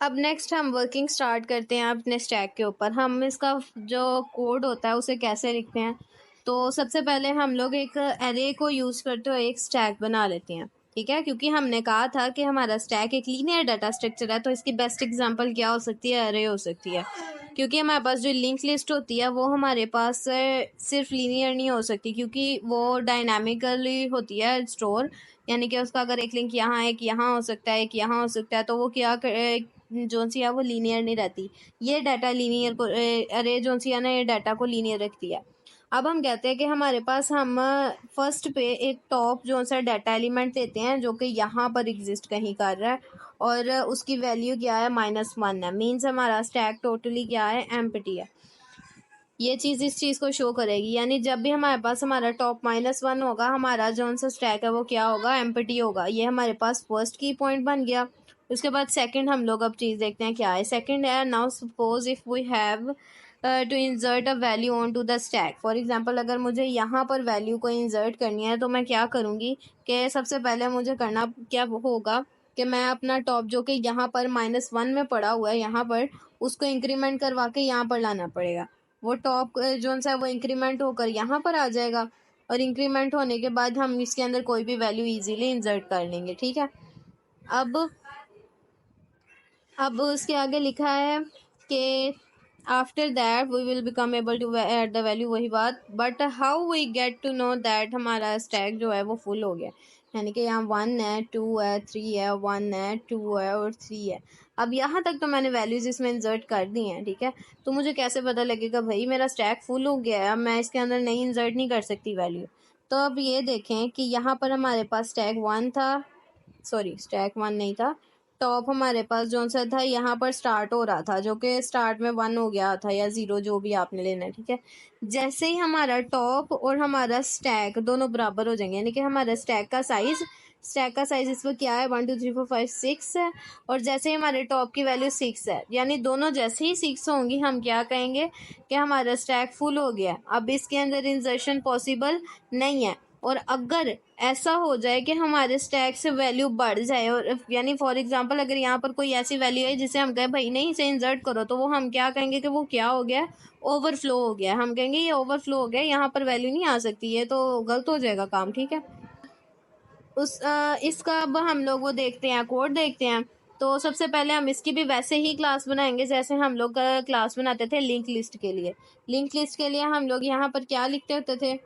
अब नेक्स्ट हम working start करते हैं अपने स्टैक के ऊपर। हम इसका जो कोड होता है उसे कैसे लिखते हैं, तो सबसे पहले हम लोग एक एरे को यूज़ करते हुए एक स्टैक बना लेते हैं, ठीक है। क्योंकि हमने कहा था कि हमारा स्टैक एक लीनियर डाटा स्ट्रक्चर है, तो इसकी बेस्ट एग्जांपल क्या हो सकती है, एरे हो सकती है। क्योंकि हमारे पास जो लिंक लिस्ट होती है वो हमारे पास सिर्फ लीनियर नहीं हो सकती, क्योंकि वो डायनामिकली होती है स्टोर। यानी कि उसका अगर एक लिंक यहाँ एक यहाँ हो सकता है, एक यहाँ हो सकता है, तो वो क्या जो सी है वो लीनियर नहीं रहती। ये डाटा लीनियर को अरे जो सी है ना, ये डाटा को लीनियर रखती है। अब हम कहते हैं कि हमारे पास हम फर्स्ट पे एक टॉप जो सा डाटा एलिमेंट लेते हैं जो कि यहाँ पर एग्जिस्ट कहीं कर रहा है, और उसकी वैल्यू क्या है, -1 है। मीन्स हमारा स्टैक टोटली क्या है, एम्प्टी है। ये चीज़ इस चीज़ को शो करेगी, यानी जब भी हमारे पास हमारा टॉप -1 होगा, हमारा जो सा स्टैक है वो क्या होगा, एम्प्टी होगा। ये हमारे पास फर्स्ट की पॉइंट बन गया। उसके बाद सेकंड हम लोग अब चीज़ देखते हैं क्या है। सेकंड है, now suppose if we have to insert a value on to the stack. For example अगर मुझे यहाँ पर वैल्यू को इंसर्ट करनी है, तो मैं क्या करूँगी कि सबसे पहले मुझे करना क्या होगा कि मैं अपना टॉप जो कि यहाँ पर -1 में पड़ा हुआ है, यहाँ पर उसको इंक्रीमेंट करवा के यहाँ पर लाना पड़ेगा। वो टॉप जो सा है वो इंक्रीमेंट होकर यहाँ पर आ जाएगा, और इंक्रीमेंट होने के बाद हम इसके अंदर कोई भी वैल्यू इजीली इंसर्ट कर लेंगे, ठीक है। अब उसके आगे लिखा है कि after that we will become able to add the value, वही बात। But how we get to know that हमारा स्टैक जो है वो फुल हो गया। यानी कि यहाँ 1 है, 2 है, 3 है, 1 है, 2 है और 3 है। अब यहाँ तक तो मैंने वैल्यूज इसमें इंसर्ट कर दी हैं, ठीक है। तो मुझे कैसे पता लगेगा भाई मेरा स्टैक फुल हो गया है, अब मैं इसके अंदर नहीं इंसर्ट नहीं कर सकती वैल्यू। तो अब ये देखें कि यहाँ पर हमारे पास स्टैक 1 था, सॉरी स्टैक 1 नहीं था, टॉप हमारे पास जो सा था यहाँ पर स्टार्ट हो रहा था, जो कि स्टार्ट में 1 हो गया था या 0, जो भी आपने लेना है, ठीक है। जैसे ही हमारा टॉप और हमारा स्टैक दोनों बराबर हो जाएंगे, यानी कि हमारा स्टैक का साइज इस पर क्या है, 1 2 3 4 5 6 है, और जैसे ही हमारे टॉप की वैल्यू 6 है, यानी दोनों जैसे ही 6 होंगी, हम क्या कहेंगे कि हमारा स्टैक फुल हो गया। अब इसके अंदर इंसर्शन पॉसिबल नहीं है। और अगर ऐसा हो जाए कि हमारे स्टैक से वैल्यू बढ़ जाए, और यानी फॉर एग्जांपल अगर यहाँ पर कोई ऐसी वैल्यू है जिसे हम कहें भाई नहीं इसे इंसर्ट करो, तो वो हम क्या कहेंगे कि वो क्या हो गया, ओवरफ्लो हो गया। हम कहेंगे ये ओवरफ्लो हो गया, यहाँ पर वैल्यू नहीं आ सकती, ये तो गलत हो जाएगा काम, ठीक है। इसका अब हम लोग वो देखते हैं, कोड देखते हैं। तो सबसे पहले हम इसकी भी वैसे ही क्लास बनाएंगे जैसे हम लोग क्लास बनाते थे लिंक लिस्ट के लिए। लिंक लिस्ट के लिए हम लोग यहाँ पर क्या लिखते होते थे,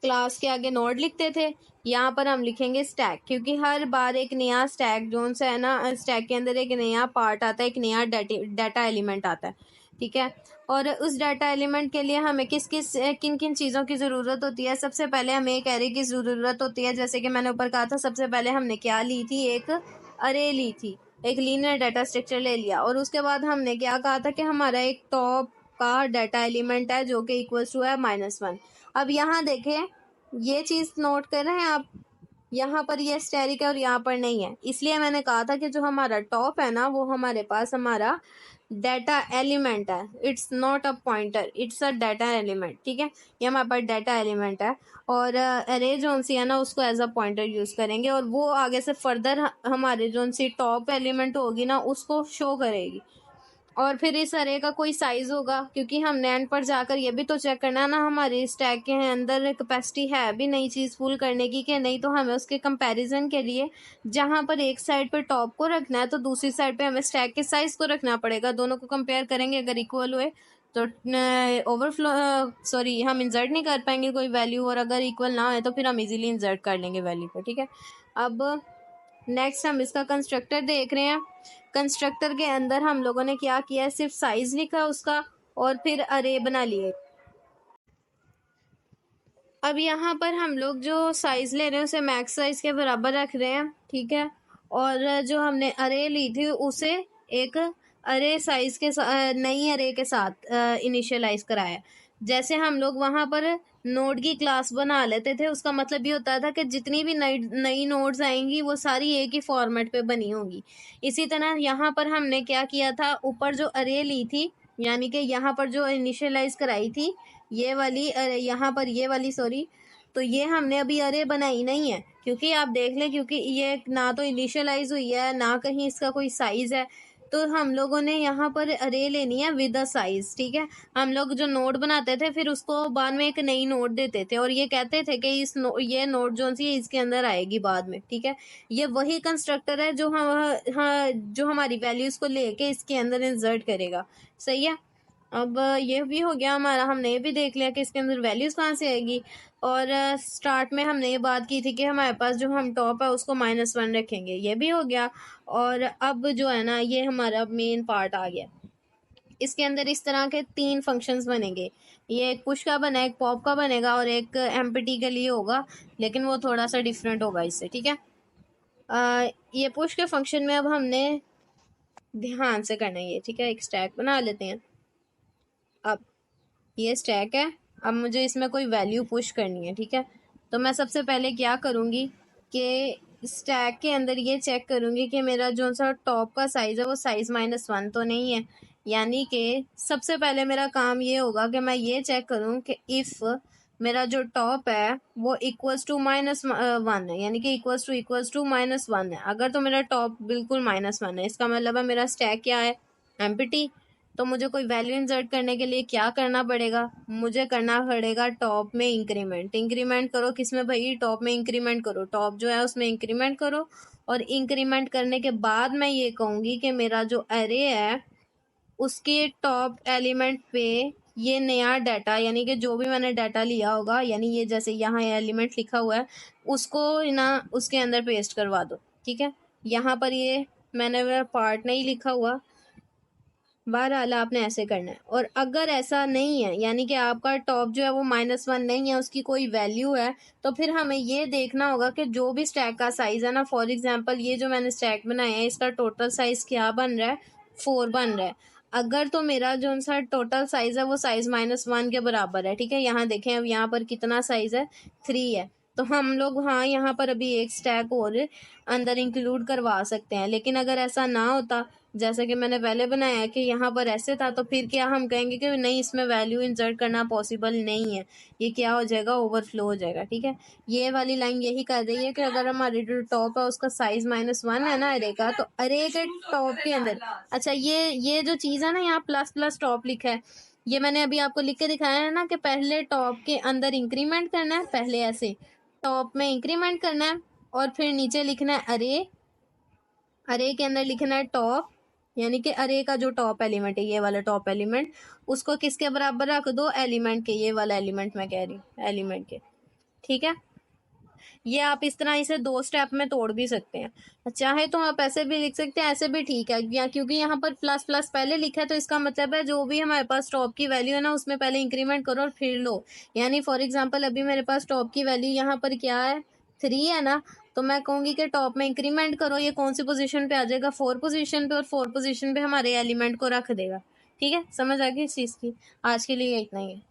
क्लास के आगे नोड लिखते थे। यहाँ पर हम लिखेंगे स्टैक, क्योंकि हर बार एक नया स्टैक जोन से है ना, स्टैक के अंदर एक नया पार्ट आता है, एक नया डाटा एलिमेंट आता है, ठीक है। और उस डाटा एलिमेंट के लिए हमें किन किन चीज़ों की ज़रूरत होती है। सबसे पहले हमें एक एरे की ज़रूरत होती है, जैसे कि मैंने ऊपर कहा था। सबसे पहले हमने क्या ली थी, एक अरे ली थी, एक लीनियर डाटा स्ट्रक्चर ले लिया। और उसके बाद हमने क्या कहा था कि हमारा एक टॉप का डाटा एलिमेंट है जो कि इक्वल्स टू है -1। अब यहाँ देखें, ये चीज़ नोट कर रहे हैं आप, यहाँ पर ये स्टेरिक है और यहाँ पर नहीं है। इसलिए मैंने कहा था कि जो हमारा टॉप है ना, वो हमारे पास हमारा डाटा एलिमेंट है। It's not a pointer, it's a data element, ठीक है। ये हमारे पास डाटा एलिमेंट है, और अरे जोन सी है ना उसको एज अ पॉइंटर यूज़ करेंगे, और वो आगे से फर्दर हमारे जोन सी टॉप एलिमेंट होगी ना उसको शो करेगी। और फिर इस अरे का कोई साइज होगा, क्योंकि हमने एंड पर जाकर ये भी तो चेक करना है ना हमारी स्टैक के अंदर कैपेसिटी है भी नई चीज़ फुल करने की कि नहीं। तो हमें उसके कंपैरिजन के लिए जहाँ पर एक साइड पर टॉप को रखना है, तो दूसरी साइड पे हमें स्टैक के साइज को रखना पड़ेगा। दोनों को कंपेयर करेंगे, अगर इक्वल हुए तो ओवरफ्लो सॉरी हम इंसर्ट नहीं कर पाएंगे कोई वैल्यू, और अगर इक्वल ना हो तो फिर हम इजीली इंसर्ट कर लेंगे वैल्यू को, ठीक है। अब नेक्स्ट हम इसका कंस्ट्रक्टर देख रहे हैं। कंस्ट्रक्टर के अंदर हम लोगों ने क्या किया है, सिर्फ साइज लिखा उसका और फिर अरे बना लिए। अब यहाँ पर हम लोग जो साइज ले रहे हैं उसे मैक्स साइज के बराबर रख रहे हैं, ठीक है। और जो हमने अरे ली थी उसे एक अरे साइज के नई अरे के साथ इनिशियलाइज कराया। जैसे हम लोग वहाँ पर नोड की क्लास बना लेते थे, उसका मतलब ये होता था कि जितनी भी नई नई नोड्स आएंगी वो सारी एक ही फॉर्मेट पे बनी होंगी। इसी तरह यहाँ पर हमने क्या किया था, ऊपर जो अरे ली थी, यानी कि यहाँ पर जो इनिशियलाइज कराई थी ये वाली, यहाँ पर ये वाली सॉरी, तो ये हमने अभी अरे बनाई नहीं है, क्योंकि आप देख लें, क्योंकि ये ना तो इनिशियलाइज हुई है, ना कहीं इसका कोई साइज है। तो हम लोगों ने यहाँ पर अरे लेनी है विद अ साइज, ठीक है। हम लोग जो नोट बनाते थे फिर उसको बाद में एक नई नोट देते थे और ये कहते थे कि ये नोट जो सी इसके अंदर आएगी बाद में, ठीक है। ये वही कंस्ट्रक्टर है जो जो हमारी वैल्यूज को लेके इसके अंदर इंसर्ट करेगा, सही है। अब ये भी हो गया हमारा, हमने ये भी देख लिया कि इसके अंदर वैल्यूज कहाँ से आएगी। और स्टार्ट में हमने ये बात की थी कि हमारे पास जो हम टॉप है उसको -1 रखेंगे, ये भी हो गया। और अब जो है ना, ये हमारा मेन पार्ट आ गया। इसके अंदर इस तरह के 3 फंक्शंस बनेंगे। ये एक पुश का बना, एक पॉप का बनेगा और एक एम्प्टी के लिए होगा, लेकिन वो थोड़ा सा डिफरेंट होगा इससे, ठीक है। ये पुश के फंक्शन में अब हमने ध्यान से करना है ये, ठीक है। एक स्टैक बना लेते हैं। अब ये स्टैक है, अब मुझे इसमें कोई वैल्यू पुश करनी है, ठीक है। तो मैं सबसे पहले क्या करूँगी कि स्टैक के अंदर ये चेक करूँगी कि मेरा जो सा टॉप का साइज़ है वो साइज़ -1 तो नहीं है। यानी कि सबसे पहले मेरा काम ये होगा कि मैं ये चेक करूँ कि इफ़ मेरा जो टॉप है वो इक्वल्स टू -1 है, यानी कि इक्वल्स टू -1 है। अगर तो मेरा टॉप बिल्कुल -1 है, इसका मतलब है मेरा स्टैक क्या है, एम्प्टी। तो मुझे कोई वैल्यू इंसर्ट करने के लिए क्या करना पड़ेगा, मुझे करना पड़ेगा टॉप में इंक्रीमेंट। इंक्रीमेंट करो किसमें भाई, टॉप में इंक्रीमेंट करो, टॉप जो है उसमें इंक्रीमेंट करो। और इंक्रीमेंट करने के बाद मैं ये कहूँगी कि मेरा जो अरे है उसके टॉप एलिमेंट पे ये नया डाटा, यानी कि जो भी मैंने डाटा लिया होगा, यानी ये जैसे यहाँ एलिमेंट लिखा हुआ है उसको ना उसके अंदर पेस्ट करवा दो, ठीक है। यहाँ पर ये मैंने पार्ट नहीं लिखा हुआ, बहरहाल आपने ऐसे करना है। और अगर ऐसा नहीं है, यानी कि आपका टॉप जो है वो -1 नहीं है, उसकी कोई वैल्यू है, तो फिर हमें ये देखना होगा कि जो भी स्टैक का साइज़ है ना, फॉर एग्जांपल ये जो मैंने स्टैक बनाया है इसका टोटल साइज़ क्या बन रहा है, 4 बन रहा है। अगर तो मेरा जो सा टोटल साइज़ है वो साइज़ -1 के बराबर है, ठीक है। यहाँ देखें, अब यहाँ पर कितना साइज़ है, 3 है। तो हम लोग हाँ यहाँ पर अभी एक स्टैक और अंदर इंक्लूड करवा सकते हैं। लेकिन अगर ऐसा ना होता, जैसा कि मैंने पहले बनाया है कि यहाँ पर ऐसे था, तो फिर क्या हम कहेंगे कि नहीं, इसमें वैल्यू इंसर्ट करना पॉसिबल नहीं है, ये क्या हो जाएगा, ओवरफ्लो हो जाएगा, ठीक है। ये वाली लाइन यही कर रही है कि अगर हमारी जो टॉप है उसका साइज -1 है ना अरे का, तो अरे के टॉप के अंदर, अच्छा ये जो चीज़ है ना, यहाँ प्लस प्लस टॉप लिखा है, ये मैंने अभी आपको लिख के दिखाया है ना कि पहले टॉप के अंदर इंक्रीमेंट करना है, पहले ऐसे टॉप में इंक्रीमेंट करना है और फिर नीचे लिखना है अरे, अरे के अंदर लिखना है टॉप, यानी कि अरे का जो टॉप एलिमेंट है, ये वाला टॉप एलिमेंट, उसको किसके बराबर रख दो, एलिमेंट के, ये वाला एलिमेंट मैं कह रही हूँ, एलिमेंट के, ठीक है। ये आप इस तरह इसे 2 स्टेप में तोड़ भी सकते हैं, चाहे तो आप ऐसे भी लिख सकते हैं, ऐसे भी ठीक है, या क्योंकि यहाँ पर प्लस प्लस पहले लिखा है तो इसका मतलब है जो भी हमारे पास टॉप की वैल्यू है ना उसमें पहले इंक्रीमेंट करो और फिर लो। यानी फॉर एग्जाम्पल अभी मेरे पास टॉप की वैल्यू यहाँ पर क्या है, 3 है ना, तो मैं कहूँगी कि टॉप में इंक्रीमेंट करो, ये कौन सी पोजीशन पे आ जाएगा, 4 पोजीशन पे, और 4 पोजीशन पे हमारे एलिमेंट को रख देगा, ठीक है। समझ आ गई इस चीज़ की। आज के लिए इतना ही है।